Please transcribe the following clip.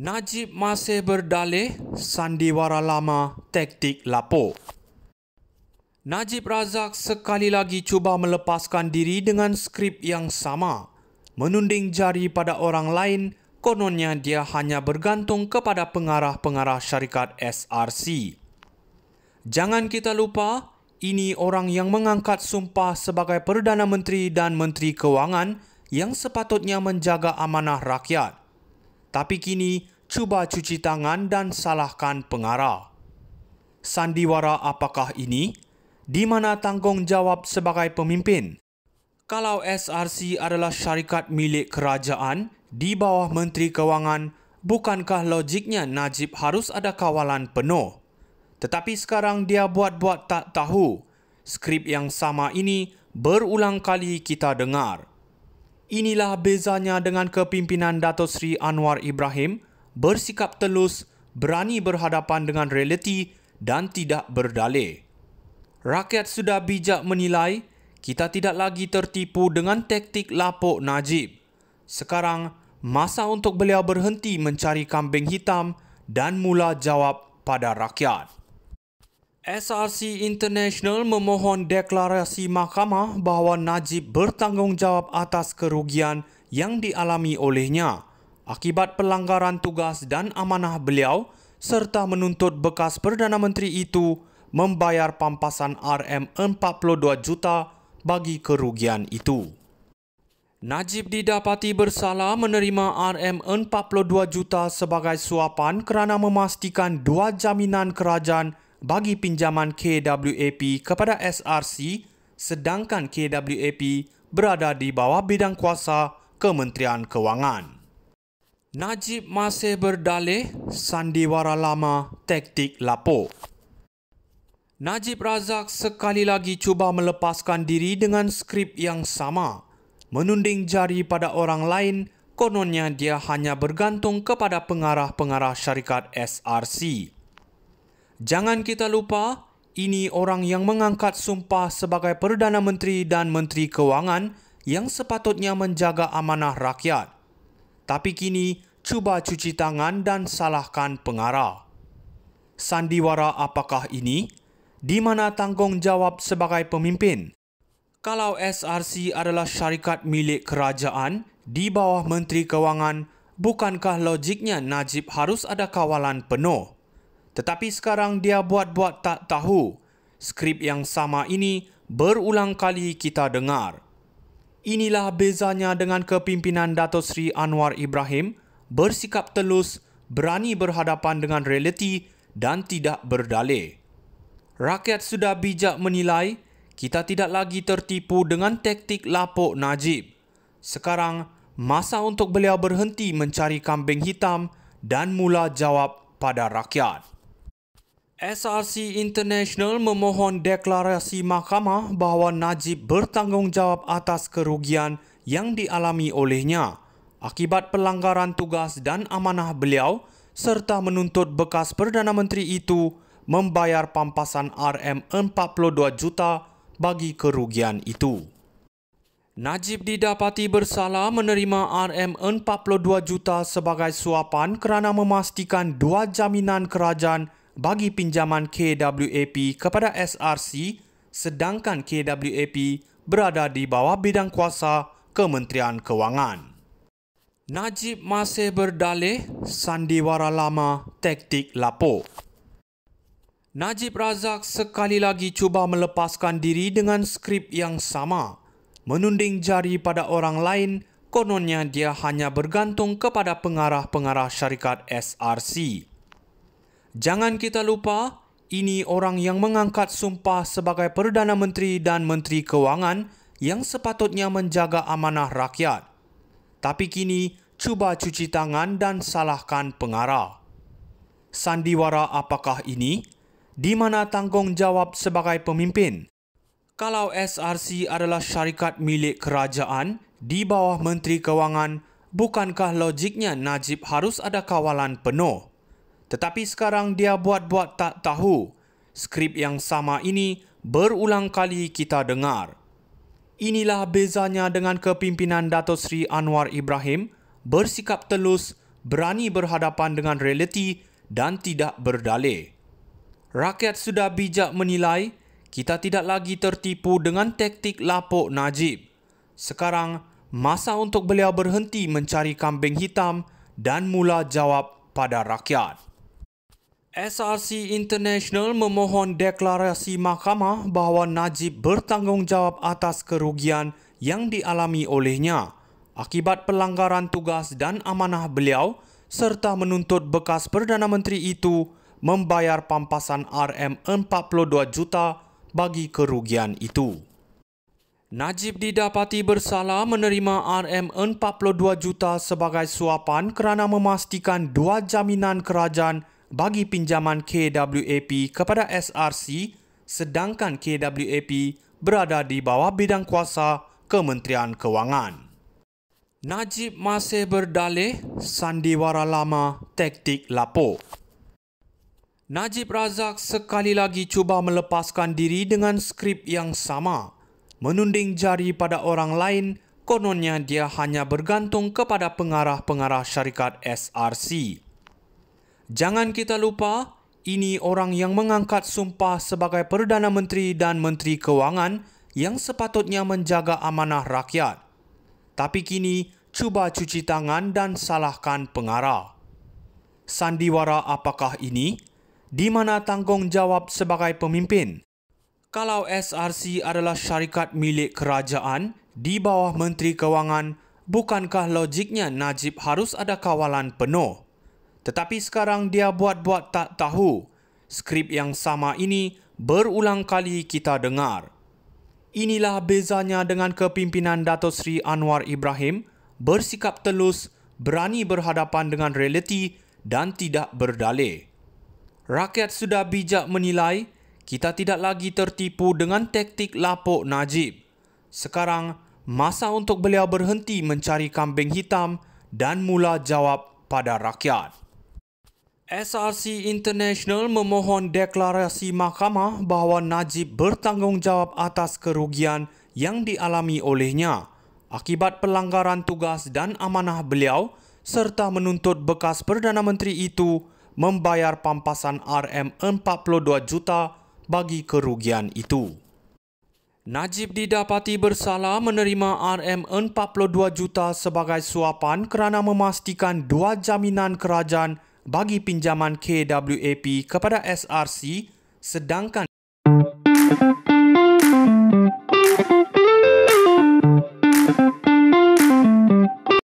Najib masih berdalih sandiwara lama taktik lapuk. Najib Razak sekali lagi cuba melepaskan diri dengan skrip yang sama, menunding jari pada orang lain, kononnya dia hanya bergantung kepada pengarah-pengarah syarikat SRC. Jangan kita lupa, ini orang yang mengangkat sumpah sebagai Perdana Menteri dan Menteri Kewangan yang sepatutnya menjaga amanah rakyat. Tapi kini cuba cuci tangan dan salahkan pengarah. Sandiwara apakah ini? Di mana tanggungjawab sebagai pemimpin? Kalau SRC adalah syarikat milik kerajaan di bawah Menteri Kewangan, bukankah logiknya Najib harus ada kawalan penuh? Tetapi sekarang dia buat-buat tak tahu. Skrip yang sama ini berulang kali kita dengar. Inilah bezanya dengan kepimpinan Dato' Sri Anwar Ibrahim, bersikap telus, berani berhadapan dengan realiti dan tidak berdalih. Rakyat sudah bijak menilai, kita tidak lagi tertipu dengan taktik lapuk Najib. Sekarang, masa untuk beliau berhenti mencari kambing hitam dan mula jawab pada rakyat. SRC International memohon deklarasi mahkamah bahawa Najib bertanggungjawab atas kerugian yang dialami olehnya akibat pelanggaran tugas dan amanah beliau serta menuntut bekas Perdana Menteri itu membayar pampasan RM42 juta bagi kerugian itu. Najib didapati bersalah menerima RM42 juta sebagai suapan kerana memastikan 2 jaminan kerajaan bagi pinjaman KWAP kepada SRC sedangkan KWAP berada di bawah bidang kuasa Kementerian Kewangan. Najib masih berdalih sandiwara lama taktik lapuk. Najib Razak sekali lagi cuba melepaskan diri dengan skrip yang sama, menunding jari pada orang lain, kononnya dia hanya bergantung kepada pengarah-pengarah syarikat SRC. Jangan kita lupa, ini orang yang mengangkat sumpah sebagai Perdana Menteri dan Menteri Kewangan yang sepatutnya menjaga amanah rakyat. Tapi kini cuba cuci tangan dan salahkan pengarah. Sandiwara apakah ini? Di mana tanggungjawab sebagai pemimpin? Kalau SRC adalah syarikat milik kerajaan di bawah Menteri Kewangan, bukankah logiknya Najib harus ada kawalan penuh? Tetapi sekarang dia buat-buat tak tahu. Skrip yang sama ini berulang kali kita dengar. Inilah bezanya dengan kepimpinan Dato' Sri Anwar Ibrahim, bersikap telus, berani berhadapan dengan realiti dan tidak berdalih. Rakyat sudah bijak menilai, kita tidak lagi tertipu dengan taktik lapuk Najib. Sekarang, masa untuk beliau berhenti mencari kambing hitam dan mula jawab pada rakyat. SRC International memohon deklarasi mahkamah bahawa Najib bertanggungjawab atas kerugian yang dialami olehnya akibat pelanggaran tugas dan amanah beliau serta menuntut bekas Perdana Menteri itu membayar pampasan RM42 juta bagi kerugian itu. Najib didapati bersalah menerima RM42 juta sebagai suapan kerana memastikan 2 jaminan kerajaan bagi pinjaman KWAP kepada SRC sedangkan KWAP berada di bawah bidang kuasa Kementerian Kewangan. Najib masih berdalih sandiwara lama taktik lapuk. Najib Razak sekali lagi cuba melepaskan diri dengan skrip yang sama, menunding jari pada orang lain, kononnya dia hanya bergantung kepada pengarah-pengarah syarikat SRC. Jangan kita lupa, ini orang yang mengangkat sumpah sebagai Perdana Menteri dan Menteri Kewangan yang sepatutnya menjaga amanah rakyat. Tapi kini cuba cuci tangan dan salahkan pengarah. Sandiwara apakah ini? Di mana tanggungjawab sebagai pemimpin? Kalau SRC adalah syarikat milik kerajaan di bawah Menteri Kewangan, bukankah logiknya Najib harus ada kawalan penuh? Tetapi sekarang dia buat-buat tak tahu. Skrip yang sama ini berulang kali kita dengar. Inilah bezanya dengan kepimpinan Dato' Sri Anwar Ibrahim, bersikap telus, berani berhadapan dengan realiti dan tidak berdalih. Rakyat sudah bijak menilai kita tidak lagi tertipu dengan taktik lapuk Najib. Sekarang, masa untuk beliau berhenti mencari kambing hitam dan mula jawab pada rakyat. SRC International memohon deklarasi mahkamah bahawa Najib bertanggungjawab atas kerugian yang dialami olehnya akibat pelanggaran tugas dan amanah beliau serta menuntut bekas Perdana Menteri itu membayar pampasan RM42 juta bagi kerugian itu. Najib didapati bersalah menerima RM42 juta sebagai suapan kerana memastikan 2 jaminan kerajaan bagi pinjaman KWAP kepada SRC sedangkan KWAP berada di bawah bidang kuasa Kementerian Kewangan. Najib masih berdalih sandiwara lama taktik lapuk. Najib Razak sekali lagi cuba melepaskan diri dengan skrip yang sama, menunding jari pada orang lain, kononnya dia hanya bergantung kepada pengarah-pengarah syarikat SRC. Jangan kita lupa, ini orang yang mengangkat sumpah sebagai Perdana Menteri dan Menteri Kewangan yang sepatutnya menjaga amanah rakyat. Tapi kini, cuba cuci tangan dan salahkan pengarah. Sandiwara apakah ini? Di mana tanggungjawab sebagai pemimpin? Kalau SRC adalah syarikat milik kerajaan di bawah Menteri Kewangan, bukankah logiknya Najib harus ada kawalan penuh? Tetapi sekarang dia buat-buat tak tahu. Skrip yang sama ini berulang kali kita dengar. Inilah bezanya dengan kepimpinan Datuk Seri Anwar Ibrahim bersikap telus, berani berhadapan dengan realiti dan tidak berdalih. Rakyat sudah bijak menilai kita tidak lagi tertipu dengan taktik lapuk Najib. Sekarang, masa untuk beliau berhenti mencari kambing hitam dan mula jawab pada rakyat. SRC International memohon deklarasi mahkamah bahawa Najib bertanggungjawab atas kerugian yang dialami olehnya akibat pelanggaran tugas dan amanah beliau serta menuntut bekas Perdana Menteri itu membayar pampasan RM42 juta bagi kerugian itu. Najib didapati bersalah menerima RM42 juta sebagai suapan kerana memastikan 2 jaminan kerajaan bagi pinjaman KWAP kepada SRC sedangkan